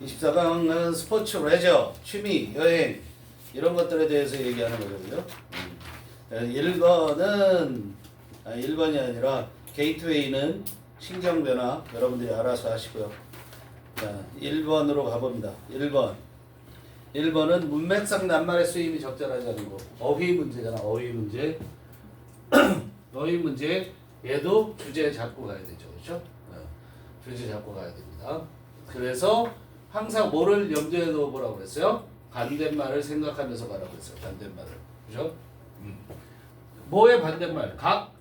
24강은 스포츠, 레저, 취미, 여행 이런 것들에 대해서 얘기하는 거거든요. 1번이 아니라 게이트웨이는 신경 변화 여러분들이 알아서 하시고요. 자, 1번으로 가봅니다. 1번은 문맥상 낱말의 쓰임이 적절하지 않은 거. 어휘 문제잖아. 어휘 문제. 어휘 문제. 얘도 주제 잡고 가야 되죠. 그렇죠? 주제 잡고 가야 됩니다. 그래서 항상 뭐를 염두에 넣어 보라고 그랬어요? 반대말을 생각하면서 가라고 했어요. 반대말을. 그죠? 뭐의 반대말? 각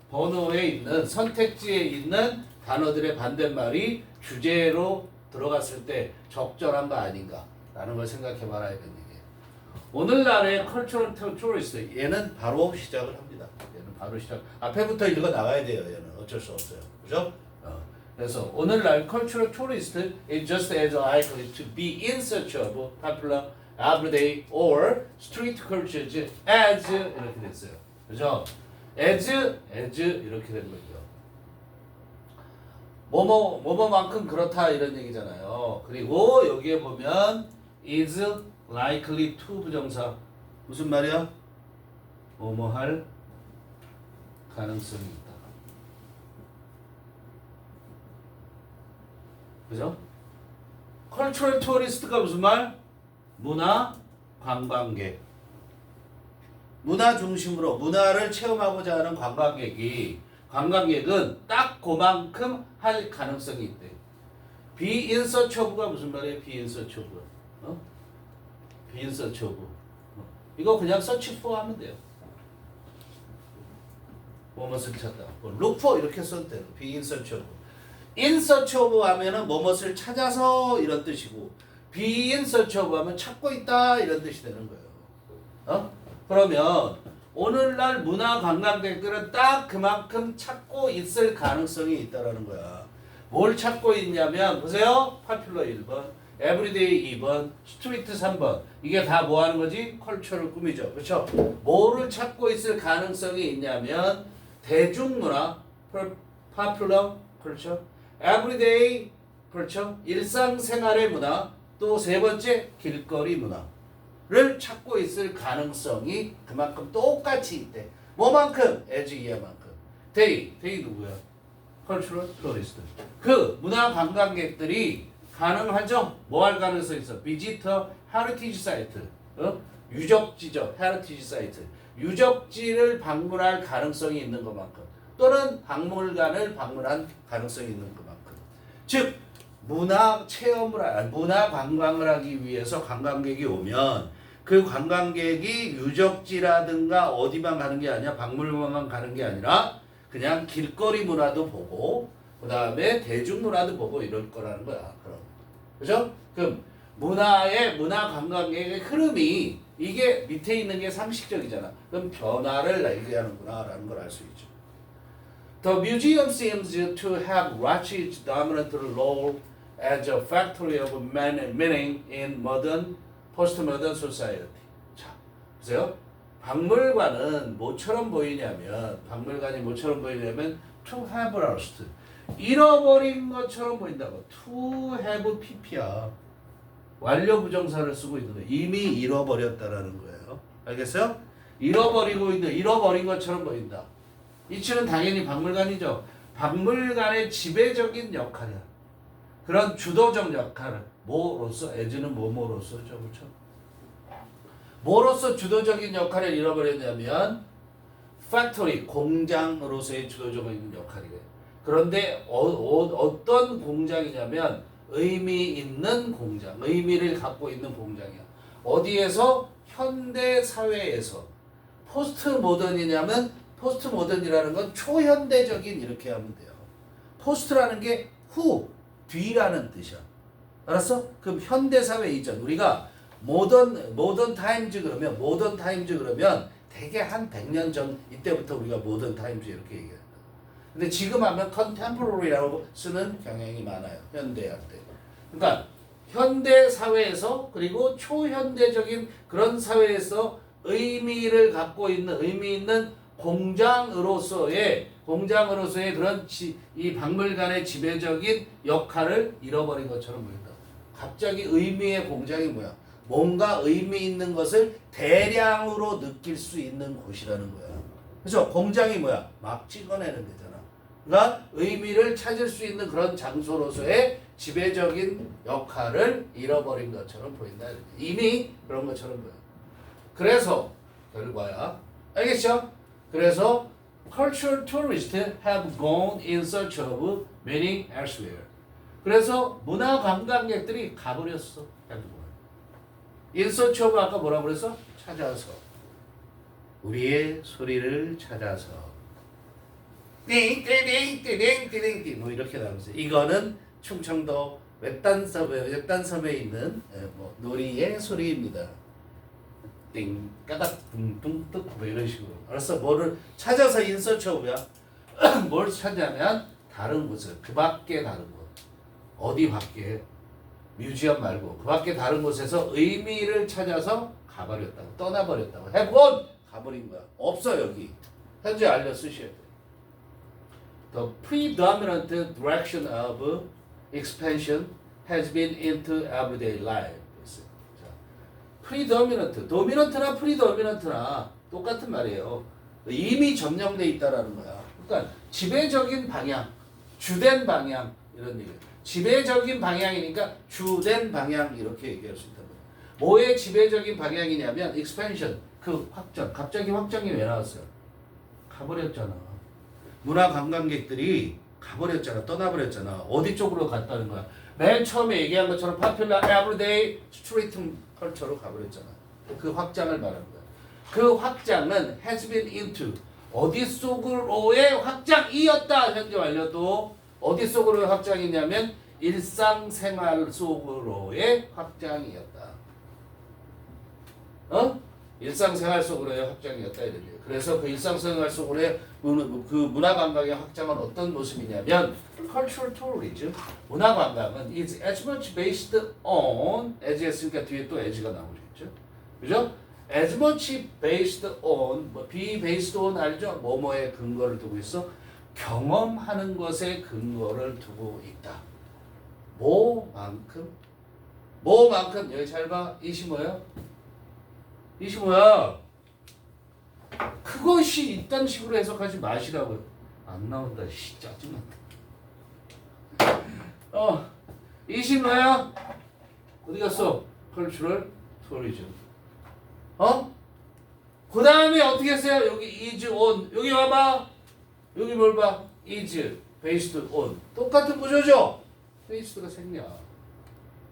번호에 있는 선택지에 있는 단어들의 반대말이 주제로 들어갔을 때 적절한가 아닌가 라는 걸 생각해 봐야 되는 얘기예요. 오늘날의 컬처럴 투리스트 얘는 바로 시작을 합니다. 얘는 바로 시작. 앞에부터 읽어 나가야 돼요. 얘는 어쩔 수 없어요. 그죠? 그래서 오늘날 cultural tourist is just as likely to be in search of popular, everyday or street cultures as 이렇게 됐어요. 그죠? as 이렇게 된 거죠. 뭐뭐만큼 그렇다 이런 얘기잖아요. 그리고 여기에 보면 is likely to 부정사 무슨 말이야? 뭐뭐 할 가능성이 있다. 그죠? 컬처럴 투어리스트가 무슨 말? 문화 관광객. 문화 중심으로 문화를 체험하고자 하는 관광객은 딱 그만큼 할 가능성이 있대. be in search of가 무슨 말이에요? be in search of. be in search of. 이거 그냥 search for 하면 돼요. 뭐뭇을 찾다. look for 이렇게 써도 돼요. be in search of. in search of 하면은 뭐뭇을 찾아서 이런 뜻이고 be in search of 하면 찾고 있다 이런 뜻이 되는 거예요. 그러면 오늘날 문화 관광객들은 딱 그만큼 찾고 있을 가능성이 있다라는 거야. 뭘 찾고 있냐면 보세요. popular 1번, everyday 2번, street 3번. 이게 다 뭐 하는 거지? 컬처를 꾸미죠. 그렇죠? 뭐를 찾고 있을 가능성이 있냐면 대중문화, popular, 그렇죠? everyday, 그렇죠? 일상생활의 문화, 또 세 번째 길거리 문화를 찾고 있을 가능성이 그만큼 똑같이 있대. 뭐만큼? as 이하만큼. they 누구야? cultural tourist. 그 문화 관광객들이 가능하죠? 뭐 할 가능성이 있어? visitor heritage site. 유적지죠. heritage site. 유적지를 방문할 가능성이 있는 것만큼 또는 박물관을 방문한 가능성이 있는 것만큼. 즉 문화 관광을 하기 위해서 관광객이 오면 그 관광객이 유적지라든가 어디만 가는 게 아니라 박물관만 가는 게 아니라 그냥 길거리 문화도 보고 그 다음에 대중문화도 보고 이럴 거라는 거야. 그럼 그죠? 그럼 문화 관광객의 흐름이 이게 밑에 있는 게 상식적이잖아. 그럼 변화를 얘기하는구나라는 걸 알 수 있죠. The museum seems to have watched its dominant role as a factory of meaning in modern, postmodern society. 자, 보세요. 박물관이 뭐처럼 보이냐면 to have lost. 잃어버린 것처럼 보인다고. to have pp야. 완료 부정사를 쓰고 있는 거예요. 이미 잃어버렸다라는 거예요. 알겠어요? 잃어버린 것처럼 보인다. 이치는 당연히 박물관이죠. 박물관의 지배적인 역할이야. 그런 주도적 역할을 뭐로서 as는 뭐뭐로서죠. 그렇죠? 뭐로서 주도적인 역할을 잃어버렸냐면 factory 공장으로서의 주도적인 역할이래요. 그런데 어떤 공장이냐면 의미 있는 공장, 의미를 갖고 있는 공장이야. 어디에서? 현대 사회에서. 포스트 모던이냐면 포스트 모던이라는 건 초현대적인 이렇게 하면 돼요. 포스트라는 게 후, 뒤라는 뜻이야. 알았어? 그럼 현대 사회 이전. 우리가 모던 타임즈 그러면 대개 한 100년 전 이때부터 우리가 모던 타임즈 이렇게 얘기해요. 근데 지금 하면 컨템포러리라고 쓰는 경향이 많아요. 현대할 때. 그러니까 현대 사회에서 그리고 초현대적인 그런 사회에서 의미를 갖고 있는 의미 있는 공장으로서의 그런 이 박물관의 지배적인 역할을 잃어버린 것처럼 보인다. 갑자기 의미의 공장이 뭐야? 뭔가 의미 있는 것을 대량으로 느낄 수 있는 곳이라는 거야. 그래서 공장이 뭐야? 막 찍어내는 데잖아. 그러니까 의미를 찾을 수 있는 그런 장소로서의 지배적인 역할을 잃어버린 것처럼 보인다. 이미 그런 것처럼 보여. 그래서 결과야. 알겠죠? 그래서 cultural tourists have gone in search of meaning elsewhere. 그래서 문화 관광객들이 가버렸어. in search of 아까 뭐라고 그랬어? 찾아서. 우리의 소리를 찾아서. 띵띵띵띵띵띵띵 뭐 이렇게 나오면서 이거는 충청도 외딴섬에 있는 뭐 놀이의 소리입니다. 띵 까닥 둥둥뚝 뭐 이런 식으로. 알았어? 뭐를 찾아서 인서처브야. 뭘 찾냐면 다른 곳을 그 밖에 다른 곳. 어디 밖에 뮤지엄 말고 그 밖에 다른 곳에서 의미를 찾아서 가버렸다고 떠나버렸다고. 해본 가버린 거야. 없어 여기. 현재 알려 쓰셔야 돼. The predominant direction of expansion has been into everyday life. predominant, dominant나 predominant나 똑같은 말이에요. 이미 점령돼 있다라는 거야. 그러니까 지배적인 방향, 주된 방향 이런 얘기. 지배적인 방향이니까 주된 방향 이렇게 얘기할 수 있다는 거야. 뭐의 지배적인 방향이냐면 expansion, 그 확장. 갑자기 확장이 왜 나왔어요? 가버렸잖아. 문화 관광객들이 가버렸잖아. 떠나버렸잖아. 어디 쪽으로 갔다는 거야? 맨 처음에 얘기한 것처럼 popular everyday street culture로 가버렸잖아. 그 확장을 말하는 거야. 그 확장은 has been into 어디 속으로의 확장이었다. 현재 완료도 어디 속으로의 확장이냐면 일상생활 속으로의 확장이었다. 일상생활 속으로의 확장이었다 이런 얘기예요. 그래서 그 일상생활 속으로의 그 문화관광의 확장은 어떤 모습이냐면 cultural tourism, 문화관광은 is as much based on, as 했으니까 뒤에 또 as가 나오겠죠. 그죠? as much based on, be based on 알죠? 뭐뭐에 근거를 두고 있어? 경험하는 것에 근거를 두고 있다. 뭐만큼 여기 잘 봐. 이시 뭐야? 이시 뭐야? 그것이 이딴 식으로 해석하지 마시라고요. 안 나온다. 씨, 짜증난다. 이시 뭐야? 어디 갔어? cultural tourism. 그 다음에 어떻게 했어요? 여기 is on. 여기 와봐. 여기 뭘 봐? is based on. 똑같은 구조죠? based가 생략.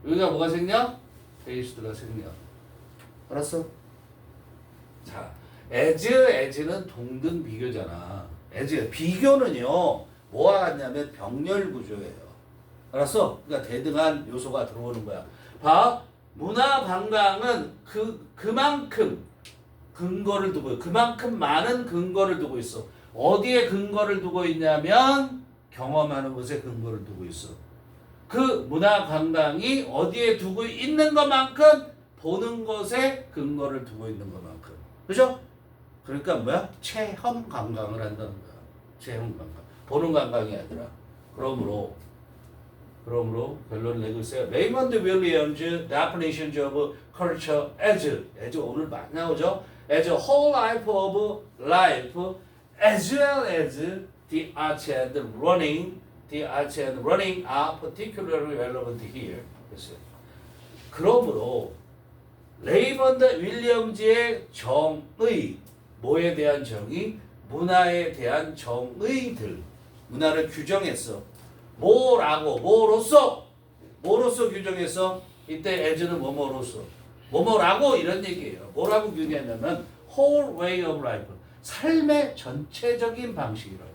여기가 뭐가 생략? based가 생략. 알았어? 자, as는 동등 비교잖아. 비교는요, 뭐와 같냐면 병렬 구조예요. 알았어? 그러니까 대등한 요소가 들어오는 거야. 봐, 문화 관광은 그만큼 근거를 두고, 그만큼 많은 근거를 두고 있어. 어디에 근거를 두고 있냐면 경험하는 것에 근거를 두고 있어. 그 문화 관광이 어디에 두고 있는 것만큼 보는 것에 근거를 두고 있는 것만큼. 그죠? 그러니까 뭐야? 체험 관광을 한다는 거야. 체험 관광. 보는 관광이 아니라. 그러므로 결론을 내고 있어요. 레이먼드 윌리엄즈 definitions of culture as 오늘 많이 나오죠. as a whole life of life as well as the arts and running are particularly relevant here. 그랬어요. 그러므로 레이먼드 윌리엄즈의 정의, 뭐에 대한 정의? 문화에 대한 정의들. 문화를 규정했어. 뭐로서 규정해서 이때 as는 뭐뭐라고 이런 얘기예요. 뭐라고 규정했냐면 whole way of life, 삶의 전체적인 방식이라고.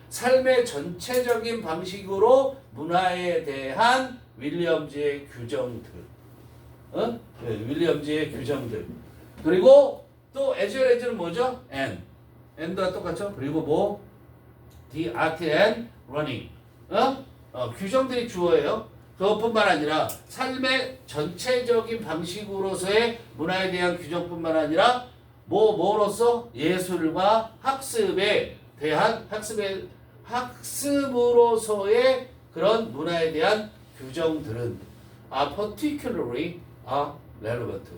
삶의 전체적인 방식으로 문화에 대한 윌리엄즈의 규정들. 윌리엄즈의 규정들. 그리고 또 as는 뭐죠? and와 똑같죠? 그리고 뭐? the art and running. 규정들이 주어예요. 그것뿐만 아니라 삶의 전체적인 방식으로서의 문화에 대한 규정뿐만 아니라 뭐로서 예술과 학습에 대한 학습으로서의 그런 문화에 대한 규정들은 are particularly relevant.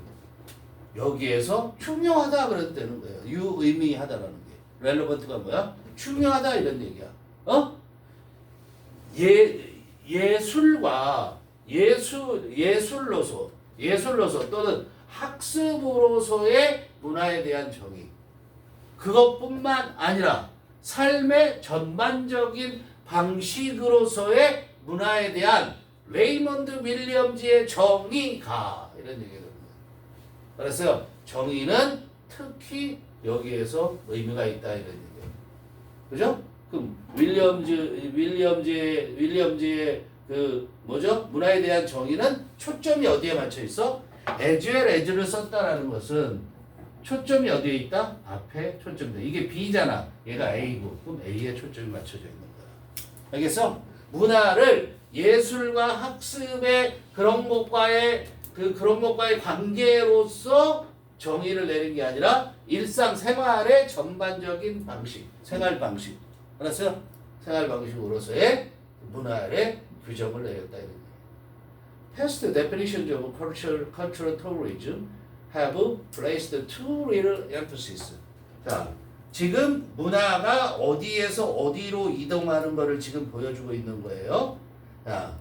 여기에서 중요하다 그랬다는 거예요. 유의미하다라는 게. relevant가 뭐야? 중요하다 이런 얘기야. 예술로서 또는 학습으로서의 문화에 대한 정의. 그것뿐만 아니라 삶의 전반적인 방식으로서의 문화에 대한 레이먼드 윌리엄즈의 정의가 이런 얘기가 됩니다. 그래서 정의는 특히 여기에서 의미가 있다 이런 얘기예요. 그죠? 그럼 윌리엄즈의 그 뭐죠? 문화에 대한 정의는 초점이 어디에 맞춰 있어? as를 썼다라는 것은 초점이 어디에 있다? 앞에 초점이. 이게 B잖아. 얘가 A고. 그럼 A에 초점이 맞춰져 있는 거야. 알겠어? 문화를 예술과 학습의 그런 것과의 관계로서 정의를 내는 게 아니라 일상생활의 전반적인 방식, 생활 방식. 알았어요? 생활 방식으로서의 문화의 규정을 내렸다. Past definitions of cultural tourism have placed too little emphasis. 자, 지금 문화가 어디에서 어디로 이동하는 것을 지금 보여주고 있는 거예요. 자,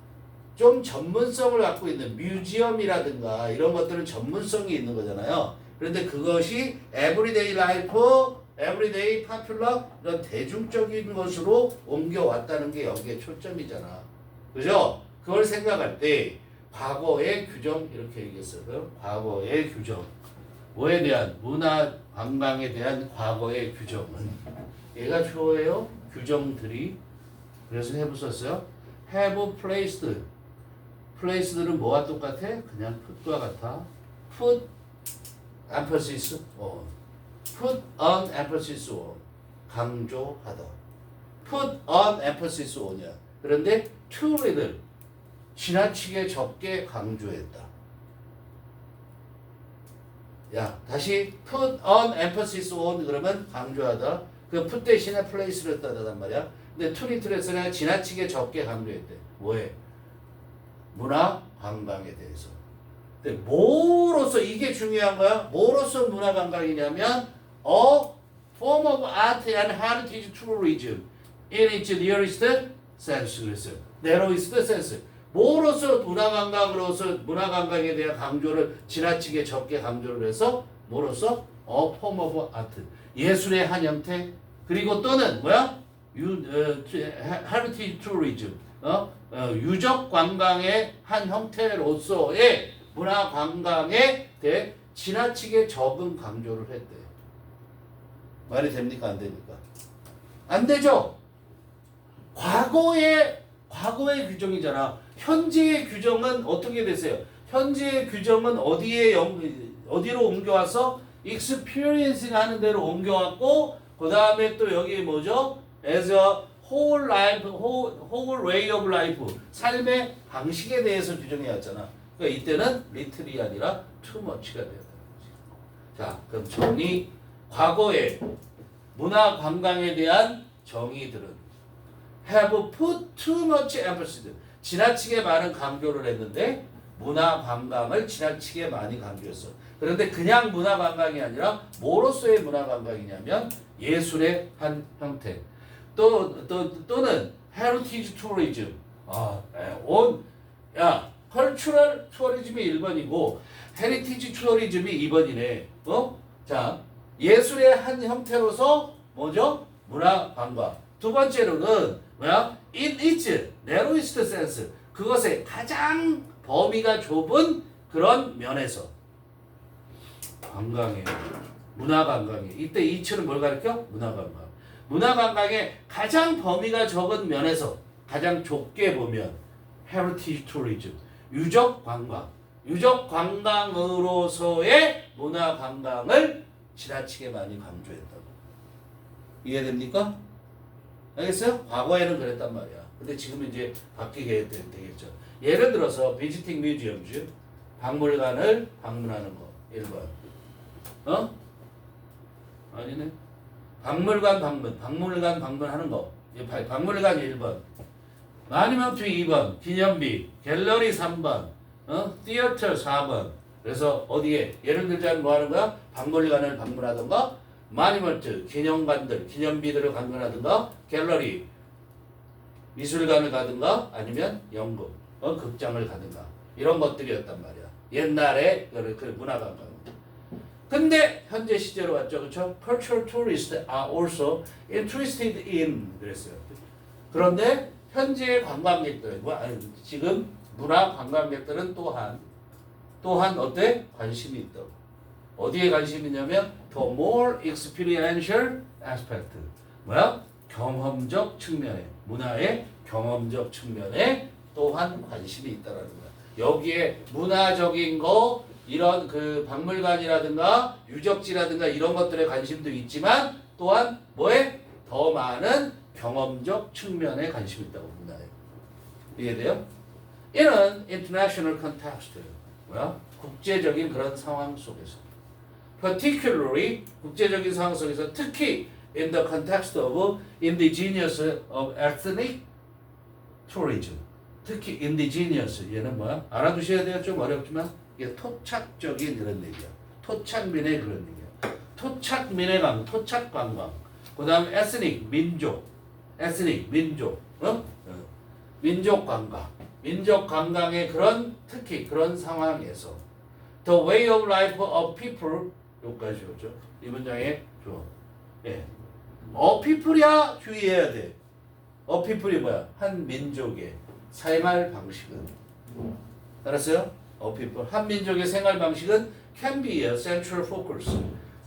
좀 전문성을 갖고 있는 뮤지엄이라든가 이런 것들은 전문성이 있는 거잖아요. 그런데 그것이 everyday life, everyday popular 이런 대중적인 것으로 옮겨왔다는 게 여기에 초점이잖아. 그죠? 그걸 생각할 때 과거의 규정 이렇게 얘기했어요. 과거의 규정. 뭐에 대한? 문화 관광에 대한 과거의 규정은 얘가 주어예요. 규정들이. 그래서 have 썼어요. have placed. place들은 뭐와 똑같아? 그냥 put과 같아. put emphasis on. put on emphasis on. 강조하다. put on emphasis on이야. 그런데 too little. 지나치게 적게 강조했다. 야, 다시 put on emphasis on 그러면 강조하다. 그 put 대신에 place를 했다단 말이야. 근데 too little에서는 지나치게 적게 강조했대. 뭐해? 문화 관광에 대해서. 근데 뭐로서 이게 중요한 거야? 뭐로서 문화 관광이냐면 a form of art and heritage tourism in its nearest sense 그랬어요. narrowest sense. 뭐로서 문화 관광에 대한 강조를 지나치게 적게 강조를 해서 뭐로서 a form of art 예술의 한 형태 그리고 또는 뭐야 heritage tourism 유적 관광의 한 형태로서의 문화 관광에 대해 지나치게 적은 강조를 했대. 말이 됩니까 안 됩니까? 안 되죠. 과거의 규정이잖아. 현재의 규정은 어떻게 되세요? 현재의 규정은 어디로 옮겨와서 experiencing 하는 대로 옮겨왔고 그 다음에 또 여기 뭐죠? as a whole life, whole way of life 삶의 방식에 대해서 규정해 왔잖아. 그러니까 이때는 little이 아니라 too much가 되었다. 자, 그럼 정의 과거의 문화 관광에 대한 정의들은 have put too much emphasis 지나치게 많은 강조를 했는데 문화 관광을 지나치게 많이 강조했어. 그런데 그냥 문화 관광이 아니라 뭐로서의 문화 관광이냐면 예술의 한 형태. 또는 heritage tourism. cultural tourism이 1번이고 heritage tourism이 2번이네. 자, 예술의 한 형태로서 뭐죠? 문화 관광. 두 번째로는 뭐야? in its narrowest sense. 그것의 가장 범위가 좁은 그런 면에서 관광이에요. 문화 관광이에요. 이때 이츠는 뭘 가르쳐? 문화 관광. 문화 관광의 가장 범위가 적은 면에서 가장 좁게 보면 heritage tourism, 유적 관광. 유적 관광으로서의 문화 관광을 지나치게 많이 강조했다고. 이해됩니까? 알겠어요? 과거에는 그랬단 말이야. 근데 지금 이제 바뀌게 되겠죠. 예를 들어서 visiting museums, 박물관을 방문하는 거 1번. 아니네. 박물관 방문하는 거. 박물관 1번. 아니면 2번. 기념비. 갤러리 3번. theater 4번. 그래서 어디에 예를 들자면 뭐 하는 거야? 박물관을 방문하던가, 마니먼트 기념관들, 기념비들을 방문하던가, 갤러리 미술관을 가든가, 아니면 연극, 극장을 가든가 이런 것들이었단 말이야. 옛날에 그 문화관광. 근데 현재 시제로 왔죠, 그렇죠? Cultural tourists are also interested in 그랬어요. 그런데 현재 관광객들, 지금 문화 관광객들은 또한 어때? 관심이 있다. 어디에 관심이 있냐면 the more experiential aspect. 뭐야? 경험적 측면에, 문화의 경험적 측면에 또한 관심이 있다라는 거야. 여기에 문화적인 거, 이런 그 박물관이라든가 유적지라든가 이런 것들에 관심도 있지만 또한 뭐에? 더 많은 경험적 측면에 관심이 있다고, 문화에. 이해돼요? 이는 international context. 뭐야? 국제적인 그런 상황 속에서. particularly 국제적인 상황 속에서 특히 in the context of indigenous of ethnic tourism. 특히 indigenous 얘는 뭐야? 알아두셔야 돼요. 좀 어렵지만 이게 토착적인 그런 얘기야. 토착민의 그런 얘기야. 토착민의 토착 관광. 그다음 ethnic 민족. ethnic 민족. 민족 관광. 민족 관광의 그런 특히 그런 상황에서 the way of life of people 여기까지 오죠. 이 문장에 줘. 예. people이야 주의해야 돼. people이 뭐야? 한 민족의 생활 방식은 알았어요? people 한 민족의 생활 방식은 can be a central focus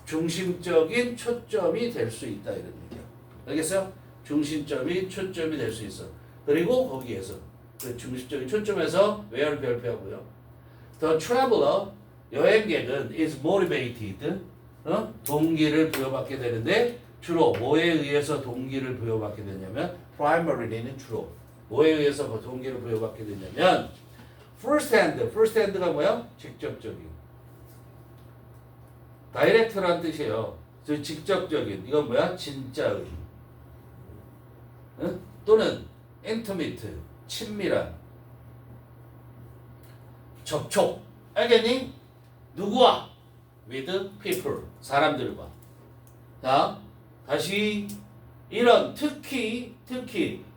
중심적인 초점이 될 수 있다 이런 얘기야. 알겠어요? 중심점이 초점이 될 수 있어. 그리고 거기에서 그 중심적인 초점에서 where를 별표하고요. The traveler 여행객은 is motivated 동기를 부여받게 되는데 주로 뭐에 의해서 동기를 부여받게 되냐면 primary는 주로 뭐에 의해서 동기를 부여받게 되냐면 first hand가 뭐야? 직접적인 direct란 뜻이에요. 즉 직접적인 이건 뭐야? 진짜의 또는 intimate 친밀한 접촉 알겠니? 누구와? with people 사람들과. 자 다시 이런 특히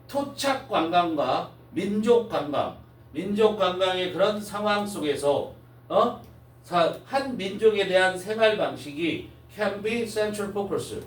토착 관광과 민족 관광의 그런 상황 속에서 한 민족에 대한 생활 방식이 can be central focus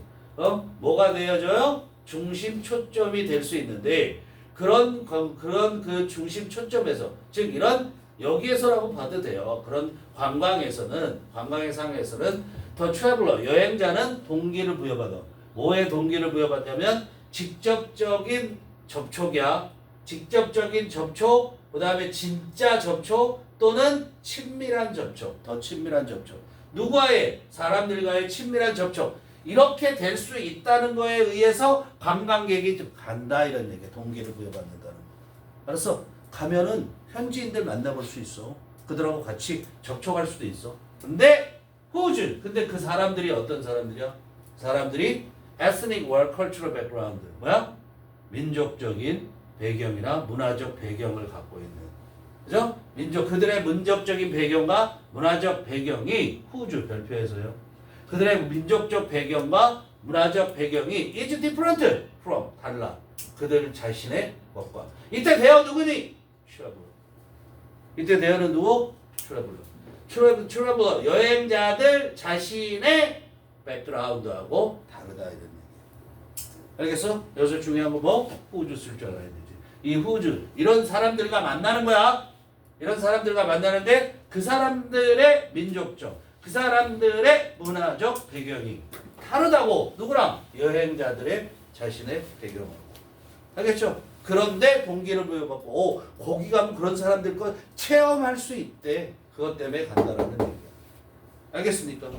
뭐가 되어져요? 중심 초점이 될 수 있는데 그런 그 중심 초점에서 즉 이런 여기에서라고 봐도 돼요. 그런 관광의 상황에서는 더 traveler 여행자는 동기를 부여받아. 뭐에 동기를 부여받냐면 직접적인 접촉이야. 직접적인 접촉, 그 다음에 진짜 접촉 또는 친밀한 접촉, 더 친밀한 접촉. 누구와의? 사람들과의 친밀한 접촉. 이렇게 될 수 있다는 거에 의해서 관광객이 좀 간다 이런 얘기야. 동기를 부여받는다는 거. 알았어? 가면은 현지인들 만나볼 수 있어. 그들하고 같이 접촉할 수도 있어. 근데 근데 그 사람들이 어떤 사람들이야? 사람들이 ethnic or cultural background 뭐야? 민족적인 배경이나 문화적 배경을 갖고 있는 그죠? 그들의 민족적인 배경과 문화적 배경이 별표에서요. 그들의 민족적 배경과 문화적 배경이 is different from 달라. 그들 자신의 것과. 이때 대어 누구니? traveler. 이때 대어는 누구? traveler. 여행자들 자신의 백그라운드하고 다르다 이런 얘기. 알겠어? 여기서 중요한 거 뭐? who's 쓸 줄 알아야 되지. 이 who's 이런 사람들과 만나는 거야. 이런 사람들과 만나는데 그 사람들의 민족적, 그 사람들의 문화적 배경이 다르다고. 누구랑? 여행자들의 자신의 배경하고. 알겠죠? 그런데 동기를 부여받고 거기 가면 그런 사람들 거 체험할 수 있대. 그것 때문에 간다라는 얘기야. 알겠습니까?